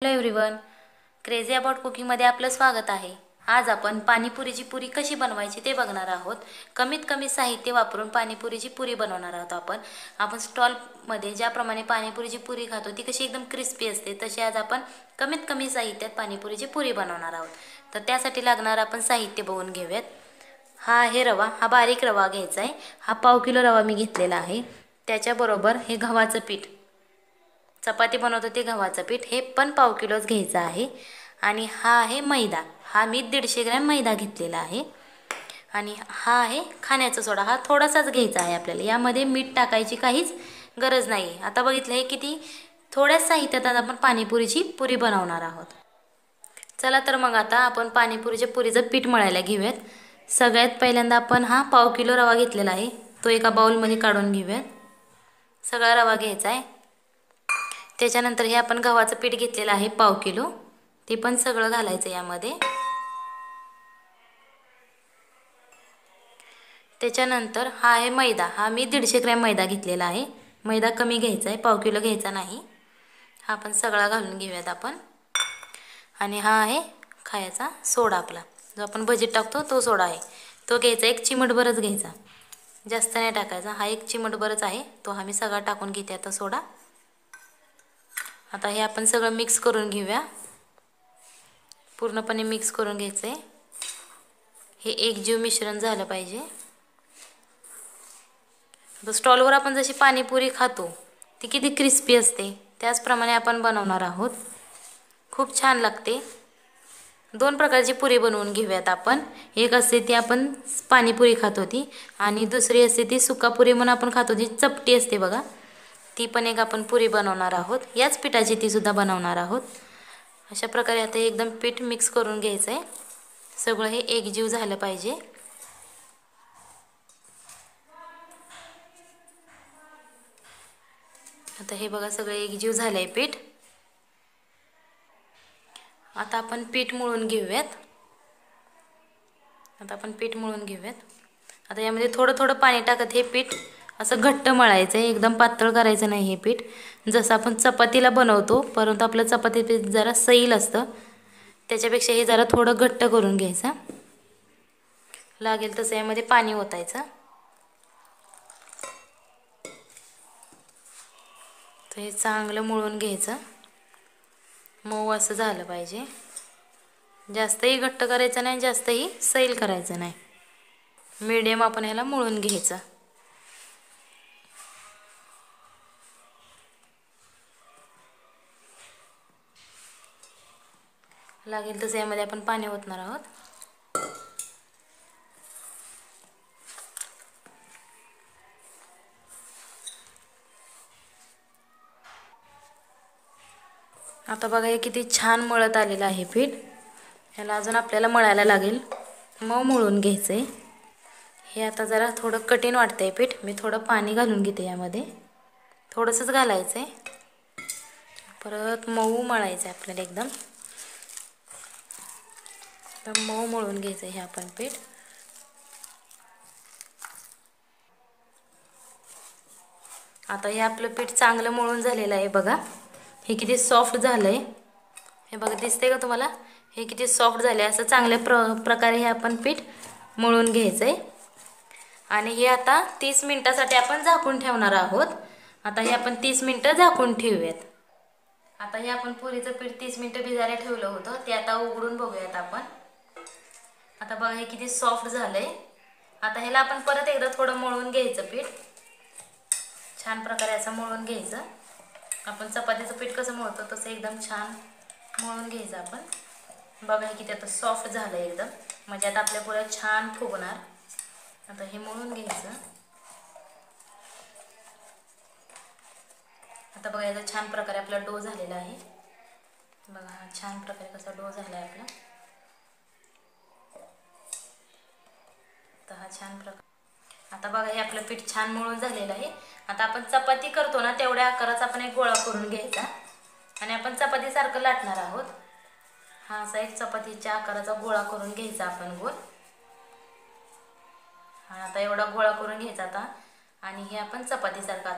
Hello everyone, crazy about कुकिंगमध्ये आपलं स्वागत आहे। आज आपण पाणीपुरीची पुरी कशी बनवायची ते बघणार आहोत। कमीत कमी साहित्य वापरून पाणीपुरीची पुरी बनवणार आहोत आपण स्टॉलमध्ये ज्याप्रमाणे पाणीपुरीची पुरी खातो ती कशी एकदम क्रिस्पी असते, तशी आज आपण कमीत कमी साहित्यात पाणीपुरीची पुरी बनवणार आहोत। तर त्यासाठी लागणार आपण साहित्य बघून घेऊयात। हा आहे रवा, हा बारीक रवा घ्यायचा आहे। हा पाव किलो रवा मी घेतलेला आहे। त्याच्याबरोबर हे गव्हाचं पीठ, चपाती बनवतो ते गव्हाचं पीठ, हे पण पाव किलोच घ्यायचं आहे। आणि हा आहे मैदा, हा मी 150 ग्रॅम मैदा घेतलेला आहे। आणि हा आहे खाण्याचा सोडा, हा थोडासाच घ्यायचा आहे आपल्याला, यामध्ये मीठ टाकायची काहीच गरज नाही। आता बघितलं हे किती थोड्याच साहित्यात आज आपण पाणीपुरीची पुरी बनवणार आहोत। चला तर मग आता आपण पाणीपुरीच्या पुरीचं पीठ मळायला घेऊयात। सगळ्यात पहिल्यांदा आपण हा पाव किलो रवा घेतलेला आहे तो एका बाउलमध्ये काढून घेऊयात। सगळा रवा घ्यायचा आहे। त्याच्यानंतर हे आपण गव्हाचं पीठ घेतलेलं आहे पाव किलो, ते पण सगळं घालायचं यामध्ये। त्याच्यानंतर हा आहे मैदा, हा मी 150 ग्रॅम मैदा घेतलेला आहे। मैदा कमी घ्यायचा आहे, पाव किलो घ्यायचा नाही। हा पण सगळा घालून घेऊयात आपण। आणि हा आहे खायचा सोडा आपला, जो आपण भजीत टाकतो तो सोडा आहे, तो घ्यायचा, एक चिमटभरच घ्यायचा, जास्त नाही टाकायचा। हा एक चिमटभरच आहे, तो आम्ही सगळा टाकून घेते आता सोडा। आता हे आपण सगळं मिक्स करून घेऊया, पूर्णपणे मिक्स करून घ्यायचं आहे। हे एकजीव मिश्रण झालं पाहिजे। तर स्टॉलवर आपण जशी पाणीपुरी खातो ती किती क्रिस्पी असते त्याचप्रमाणे आपण बनवणार आहोत, खूप छान लागते। दोन प्रकारची पुरी बनवून घेऊयात आपण। एक असते ती आपण पाणीपुरी खातो ती, आणि दुसरी असते ती सुकापुरी म्हणून आपण खातो, ती चपटी असते बघा, ती पण एक आपण पुरी बनवणार आहोत। याच पिठाची ती सुद्धा बनवणार आहोत। अशा प्रकारे आता एकदम पीठ मिक्स करून घ्यायचं आहे, सगळं हे एकजीव झालं पाहिजे। आता हे बघा सगळं एकजीव झालंय पीठ। आता आपण पीठ मळून घेऊयात। आता यामध्ये थोडं थोडं पाणी टाकत हे पीठ असं घट्ट मळायचं आहे, एकदम पातळ करायचं नाही हे पीठ। जसं आपण चपातीला बनवतो, परंतु आपलं चपाती पीठ जरा सैल असतं, त्याच्यापेक्षा हे जरा थोडं घट्ट करून घ्यायचं। लागेल तसं यामध्ये पाणी ओतायचं। तर हे चांगलं मळून घ्यायचं, मऊ असं झालं पाहिजे। जास्तही घट्ट करायचं नाही, जास्तही सैल करायचं नाही, मीडियम आपण ह्याला मळून घ्यायचं। लागेल तसं यामध्ये आपण पाणी ओतणार आहोत। आता बघा हे किती छान मळत आलेलं आहे पीठ, ह्याला अजून आपल्याला मळायला लागेल, मऊ मळून घ्यायचं आहे। हे आता जरा थोडं कठीण वाटतंय पीठ, मी थोडं पाणी घालून घेते यामध्ये, थोडंसंच घालायचं आहे। परत मऊ मळायचं आहे आपल्याला, एकदम मऊ मळून घ्यायचं हे आपण पीठ। आता हे आपलं पीठ चांगलं मळून झालेलं आहे बघा, हे किती सॉफ्ट झालंय, हे बघा दिसतंय का तुम्हाला, हे किती सॉफ्ट झाले। असं चांगल्या प्रकारे हे आपण पीठ मळून घ्यायचंय। आणि हे आता 30 मिनिटासाठी आपण झाकून ठेवणार आहोत। आता हे आपण 30 मिनिटं झाकून ठेवूयात। आता हे आपण पुरीचं पीठ 30 मिनिटं भिजायला ठेवलं होतं, ते आता उघडून बघूयात आपण। आता बघा हे किती सॉफ्ट झालंय। आता ह्याला आपण परत एकदा थोडं मळून घ्यायचं पीठ, छान प्रकारे असं मळून घ्यायचं। आपण चपातीचं पीठ कसं मळतो तसं एकदम छान मळून घ्यायचं आपण। बघा हे किती आता सॉफ्ट झालं एकदम, म्हणजे आता आपल्या पुऱ्या छान फुगणार। आता हे मळून घ्यायचं। आता बघा याचा छान प्रकारे आपला डो झालेला आहे, बघा हा छान प्रकारे कसा डो झाला आहे आपला। हा छान प्रकार, आता बघा हे आपलं पीठ छान मळून झालेलं आहे। आता आपण चपाती करतो ना तेवढ्या आकाराचा आपण एक गोळा करून घ्यायचा, आणि आपण चपाती सारखं लाटणार आहोत। हा असा एक चपातीच्या आकाराचा गोळा करून घ्यायचा आपण गोल। हा आता एवढा गोळा करून घ्यायचा आता, आणि हे आपण चपाती सारखा।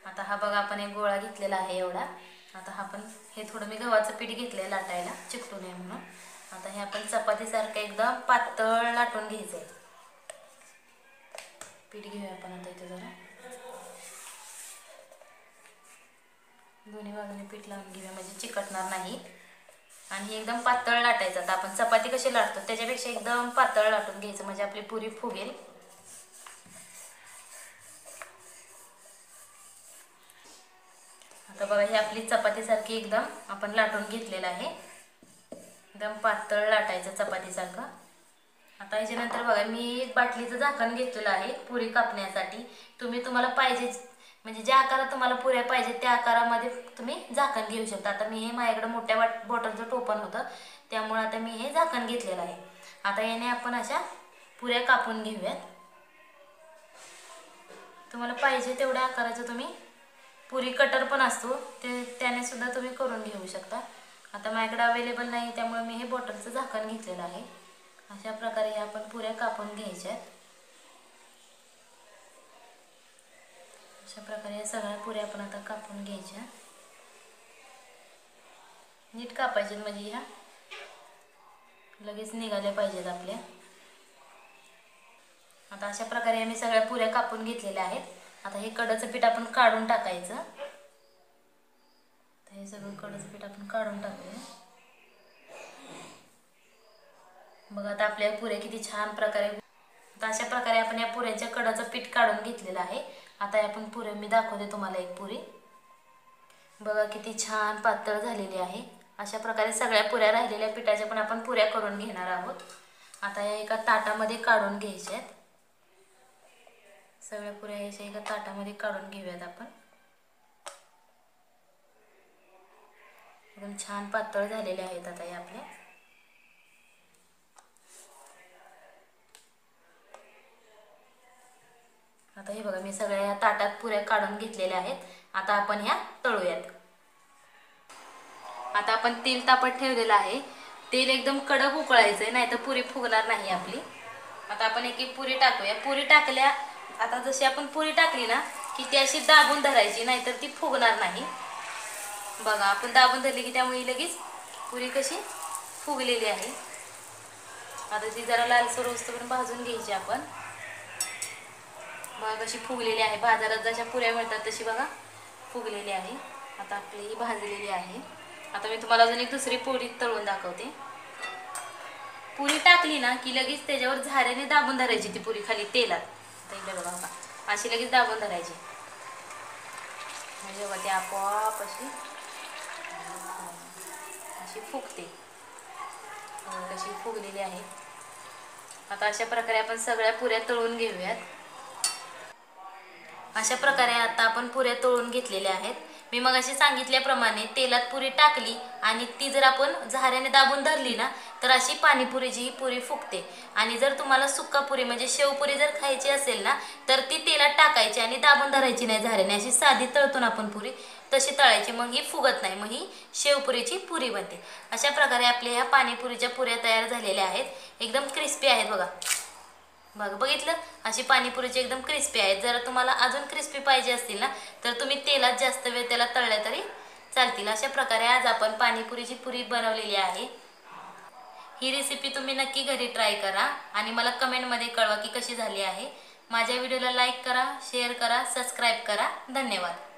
आता हा बघा आपण एक गोळा घेतलेला आहे एवढा, आता आपण हे थोडं मी गव्हाचं पीठ घेतलंय लाटायला चिकटू नये म्हणून. आता हे आपण चपातीसारखं एकदम पातळ लाटून घ्यायचंय. पीठ घेऊया आपण आता इथे जरा. दोन्ही बाजूने पीठ लावून घेऊया म्हणजे चिकटणार नाही. आणि हे एकदम पातळ लाटायचं. आता आपण चपाती कशी लाटतो त्याच्यापेक्षा एकदम पातळ लाटून घ्यायचं म्हणजे आपली पुरी फुगेल. आता बघा ही आपली चपातीसारखी एकदम आपण लाटून घेतलेलं आहे. एकदम पातळ लाटायचं चपातीसारखं. आता याच्यानंतर बघा मी बाटलीचं झाकण घेतलेलं आहे पुरी कापण्यासाठी. तुम्हाला पाहिजे म्हणजे ज्या आकारात तुम्हाला पुऱ्या पाहिजे त्या आकारामध्ये तुम्ही झाकण घेऊ शकता. आता मी हे माझ्याकडे मोठ्या बॉटलचं टोपण होतं त्यामुळे आता मी हे झाकण घेतलेलं आहे. आता याने आपण अशा पुऱ्या कापून घेऊयात. तुम्हाला पाहिजे तेवढ्या आकाराचं तुम्ही पुरी कटर पण असतो त्याने सुद्धा तुम्ही करून घेऊ शकता. आता माझ्याकडे अवेलेबल नाही त्यामुळे मी हे बॉटलचं झाकण घेतलेलं आहे. अशा प्रकारे आपण पुऱ्या कापून घ्यायच्या. अशा प्रकारे या सगळ्या पुऱ्या आपण आता कापून घ्यायच्या. नीट कापायचे म्हणजे ह्या लगेच निघाल्या पाहिजेत आपल्या. आता अशा प्रकारे आम्ही सगळ्या पुऱ्या कापून घेतलेल्या आहेत. आता हे कडाचं पीठ आपण काढून टाकायचं. हे सगळं कडाचं पीठ आपण काढून टाकूया. बघा आता आपल्या पुऱ्या किती छान प्रकारे. आता अशा प्रकारे आपण या पुऱ्यांच्या कडाचं पीठ काढून घेतलेलं आहे. आता आपण पुऱ्या मी दाखवते तुम्हाला एक पुरी. बघा किती छान पातळ झालेली आहे. अशा प्रकारे सगळ्या पुऱ्या राहिलेल्या पिठाच्या पण आपण पुऱ्या करून घेणार आहोत. आता या एका ताटामध्ये काढून घ्यायच्या आहेत. सगळ्या पुऱ्या याच्या एका ताटामध्ये काढून घेऊयात आपण. एकदम छान पातळ झालेले आहेत आता हे आपल्या. आता हे बघा मी सगळ्या ताटात पुऱ्या काढून घेतलेल्या आहेत. आता आपण ह्या तळूयात. आता आपण तेल तापत ठेवलेलं आहे. तेल एकदम कडक उकळायचंय नाही तर पुरी फुगणार नाही आपली. आता आपण एक एक पुरी टाकूया. पुरी टाकल्या आता जशी आपण पुरी टाकली ना की ती अशी दाबून धरायची नाहीतर ती फुगणार नाही. बघा आपण दाबून धरली की त्यामुळे लगेच पुरी कशी फुगलेली आहे. आता ती जरा लालसर होईपर्यंत भाजून घ्यायची आपण. बघा कशी फुगलेली आहे. बाजारात जशा पुऱ्या मिळतात तशी बघा फुगलेली आहे. आता आपली ही भाजलेली आहे. आता मी तुम्हाला अजून एक दुसरी पुरी तळून दाखवते. पुरी टाकली ना की लगेच त्याच्यावर झाऱ्याने दाबून धरायची ती पुरी खाली तेलात. बघा अशी लगेच दाबून धरायची म्हणजे बघा ती आपोआप अशी फुगते. कशी फुगलेली आहे. आता अशा प्रकारे आपण सगळ्या पुऱ्या तळून घेऊयात. अशा प्रकारे आता आपण पुऱ्या तळून घेतलेल्या आहेत. मी मगाशी सांगितल्याप्रमाणे तेलात पुरी टाकली आणि ती जर आपण झाऱ्याने दाबून धरली ना तर अशी पाणीपुरीची ही पुरी फुगते. आणि जर तुम्हाला सुक्का पुरी म्हणजे शेवपुरी जर खायची असेल ना तर ती तेलात टाकायची आणि दाबून धरायची नाही झाऱ्याने. अशी साधी तळतो ना आपण पुरी तशी तळायची. मग ही फुगत नाही. मग ही शेवपुरीची पुरी बनते. अशा प्रकारे आपल्या ह्या पाणीपुरीच्या पुऱ्या तयार झालेल्या आहेत. एकदम क्रिस्पी आहेत बघा. बघितलं अशी पाणीपुरीची एकदम क्रिस्पी आहेत. जर तुम्हाला अजून क्रिस्पी पाहिजे असतील ना तर तुम्ही तेलात जास्त वेळ त्याला तळल्या तरी चालतील. अशा प्रकारे आज आपण पाणीपुरीची पुरी बनवलेली आहे. ही रेसिपी तुम्ही नक्की घरी ट्राय करा आणि मला कमेंटमध्ये कळवा की कशी झाली आहे. माझ्या व्हिडिओला लाईक करा, शेअर करा, सबस्क्राईब करा. धन्यवाद.